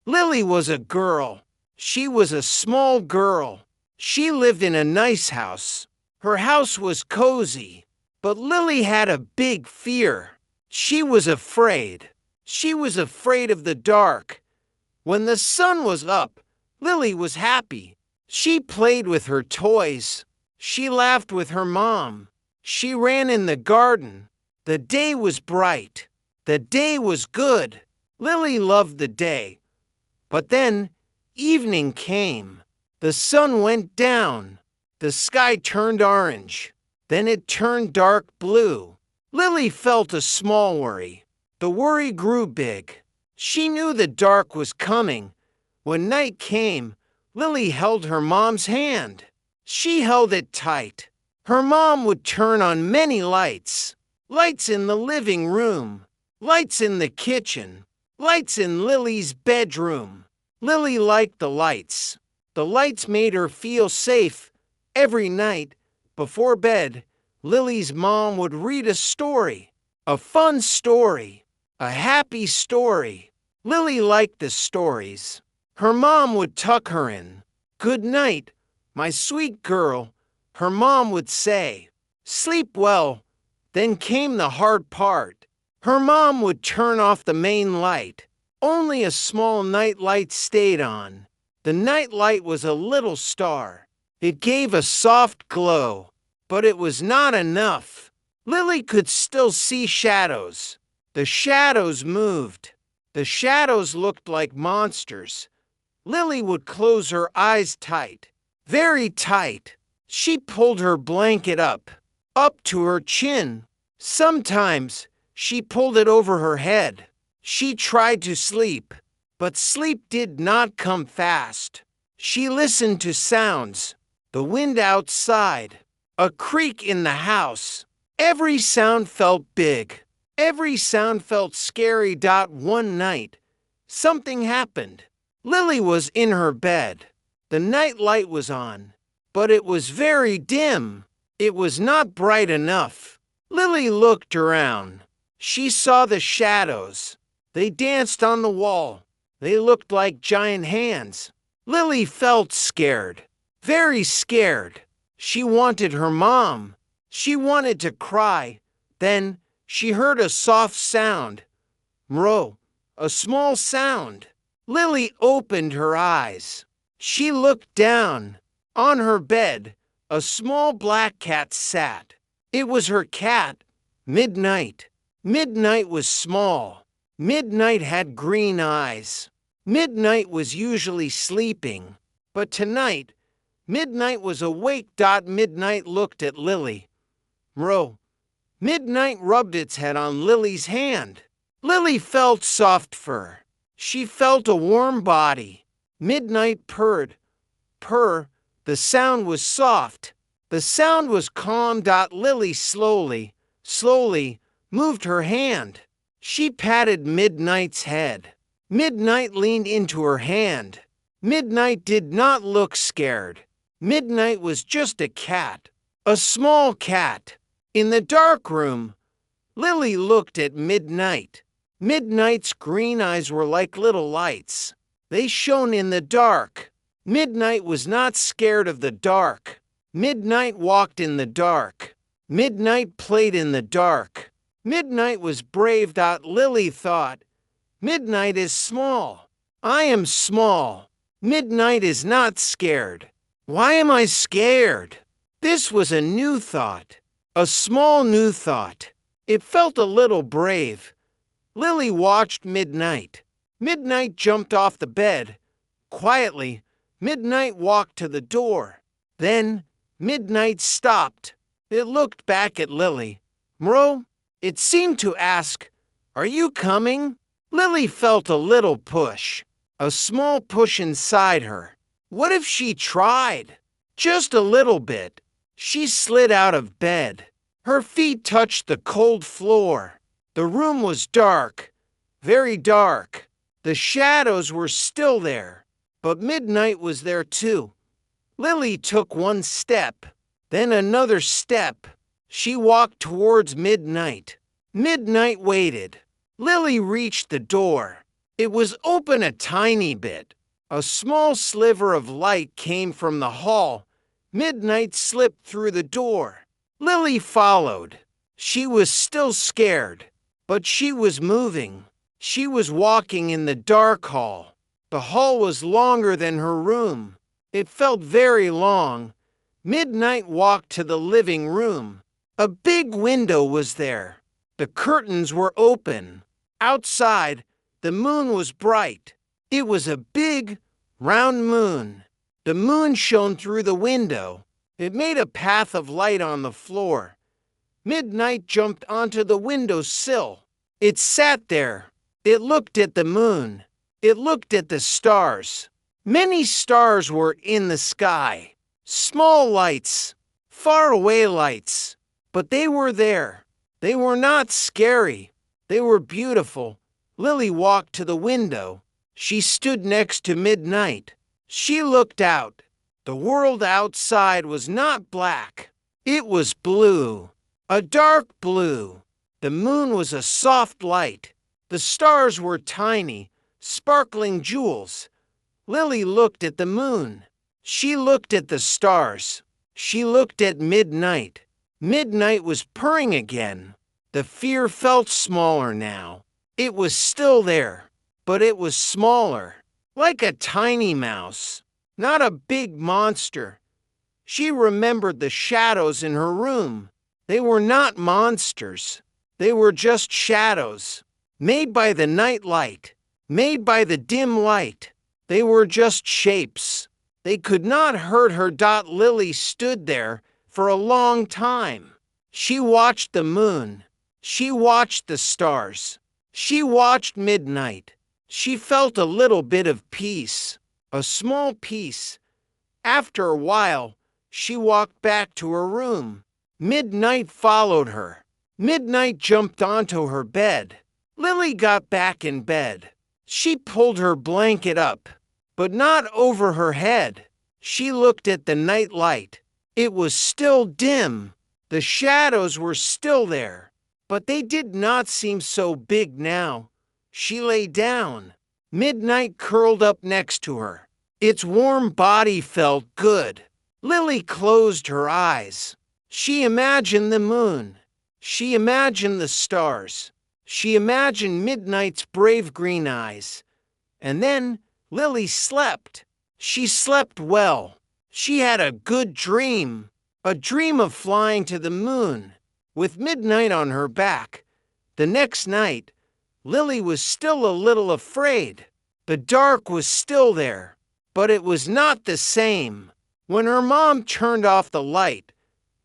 Lily was a girl. She was a small girl. She lived in a nice house. Her house was cozy. But Lily had a big fear. She was afraid. She was afraid of the dark. When the sun was up, Lily was happy. She played with her toys. She laughed with her mom. She ran in the garden. The day was bright. The day was good. Lily loved the day. But then evening came. The sun went down. The sky turned orange. Then it turned dark blue. Lily felt a small worry. The worry grew big. She knew the dark was coming. When night came, Lily held her mom's hand. She held it tight. Her mom would turn on many lights. Lights in the living room. Lights in the kitchen. Lights in Lily's bedroom. Lily liked the lights. The lights made her feel safe. Every night, before bed, Lily's mom would read a story. A fun story. A happy story. Lily liked the stories. Her mom would tuck her in. "Good night, my sweet girl," her mom would say. "Sleep well." Then came the hard part. Her mom would turn off the main light. Only a small night light stayed on. The night light was a little star. It gave a soft glow, but it was not enough. Lily could still see shadows. The shadows moved. The shadows looked like monsters. Lily would close her eyes tight, very tight. She pulled her blanket up to her chin. Sometimes she pulled it over her head. She tried to sleep, but sleep did not come fast. She listened to sounds, the wind outside, a creak in the house. Every sound felt big. Every sound felt scary. One night, something happened. Lily was in her bed. The night light was on, but it was very dim. It was not bright enough. Lily looked around. She saw the shadows. They danced on the wall. They looked like giant hands. Lily felt scared, very scared. She wanted her mom. She wanted to cry. Then she heard a soft sound. Mro, a small sound. Lily opened her eyes. She looked down. On her bed, a small black cat sat. It was her cat, Midnight. Midnight was small. Midnight had green eyes. Midnight was usually sleeping, but tonight, Midnight was awake. Midnight looked at Lily. Mro. Midnight rubbed its head on Lily's hand. Lily felt soft fur. She felt a warm body. Midnight purred. Purr. The sound was soft. The sound was calm. Lily slowly moved her hand. She patted Midnight's head. Midnight leaned into her hand. Midnight did not look scared. Midnight was just a cat, a small cat. In the dark room, Lily looked at Midnight. Midnight's green eyes were like little lights. They shone in the dark. Midnight was not scared of the dark. Midnight walked in the dark. Midnight played in the dark. Midnight was brave. Lily thought, Midnight is small. I am small. Midnight is not scared. Why am I scared? This was a new thought. A small new thought. It felt a little brave. Lily watched Midnight. Midnight jumped off the bed. Quietly, Midnight walked to the door. Then, Midnight stopped. It looked back at Lily. Mro, it seemed to ask, "Are you coming?" Lily felt a little push. A small push inside her. What if she tried? Just a little bit. She slid out of bed. Her feet touched the cold floor. The room was dark, very dark. The shadows were still there, but Midnight was there too. Lily took one step, then another step. She walked towards Midnight. Midnight waited. Lily reached the door. It was open a tiny bit. A small sliver of light came from the hall. Midnight slipped through the door. Lily followed. She was still scared, but she was moving. She was walking in the dark hall. The hall was longer than her room. It felt very long. Midnight walked to the living room. A big window was there. The curtains were open. Outside, the moon was bright. It was a big, round moon. The moon shone through the window. It made a path of light on the floor. Midnight jumped onto the window sill. It sat there. It looked at the moon. It looked at the stars. Many stars were in the sky. Small lights, faraway lights. But they were there. They were not scary. They were beautiful. Lily walked to the window. She stood next to Midnight. She looked out. The world outside was not black. It was blue. A dark blue. The moon was a soft light. The stars were tiny, sparkling jewels. Lily looked at the moon. She looked at the stars. She looked at Midnight. Midnight was purring again. The fear felt smaller now. It was still there, but it was smaller, like a tiny mouse, not a big monster. She remembered the shadows in her room. They were not monsters. They were just shadows, made by the night light, made by the dim light. They were just shapes. They could not hurt her. Lily stood there for a long time. She watched the moon. She watched the stars. She watched Midnight. She felt a little bit of peace, a small peace. After a while, she walked back to her room. Midnight followed her. Midnight jumped onto her bed. Lily got back in bed. She pulled her blanket up, but not over her head. She looked at the night light. It was still dim. The shadows were still there, but they did not seem so big now. She lay down. Midnight curled up next to her. Its warm body felt good. Lily closed her eyes. She imagined the moon. She imagined the stars. She imagined Midnight's brave green eyes. And then Lily slept. She slept well. She had a good dream. A dream of flying to the moon, with Midnight on her back. The next night, Lily was still a little afraid. The dark was still there, but it was not the same. When her mom turned off the light,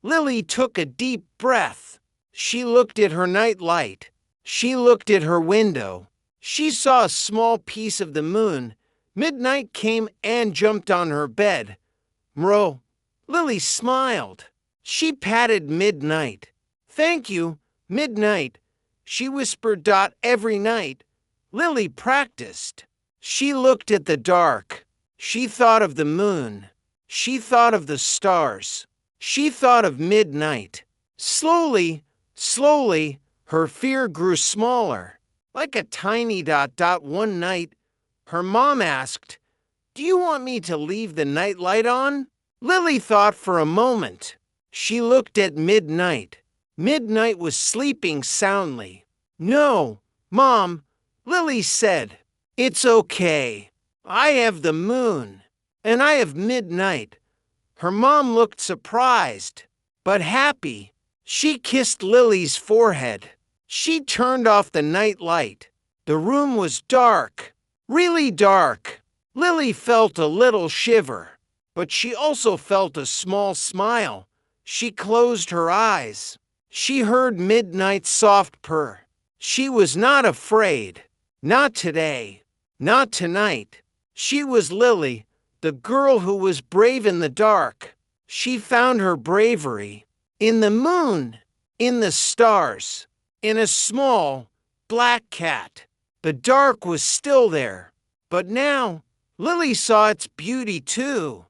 Lily took a deep breath. She looked at her night light. She looked at her window. She saw a small piece of the moon. Midnight came and jumped on her bed. Mro. Lily smiled. She patted Midnight. Thank you, Midnight, she whispered. Every night, Lily practiced. She looked at the dark. She thought of the moon. She thought of the stars. She thought of Midnight. Slowly, slowly, her fear grew smaller, like a tiny dot. One night, her mom asked, "Do you want me to leave the night light on?" Lily thought for a moment. She looked at Midnight. Midnight was sleeping soundly. "No, Mom," Lily said. "It's okay. I have the moon, and I have Midnight." Her mom looked surprised, but happy. She kissed Lily's forehead. She turned off the night light. The room was dark, really dark. Lily felt a little shiver, but she also felt a small smile. She closed her eyes. She heard Midnight's soft purr. She was not afraid. Not today. Not tonight. She was Lily, the girl who was brave in the dark. She found her bravery in the moon, in the stars, in a small, black cat. The dark was still there, but now Lily saw its beauty too.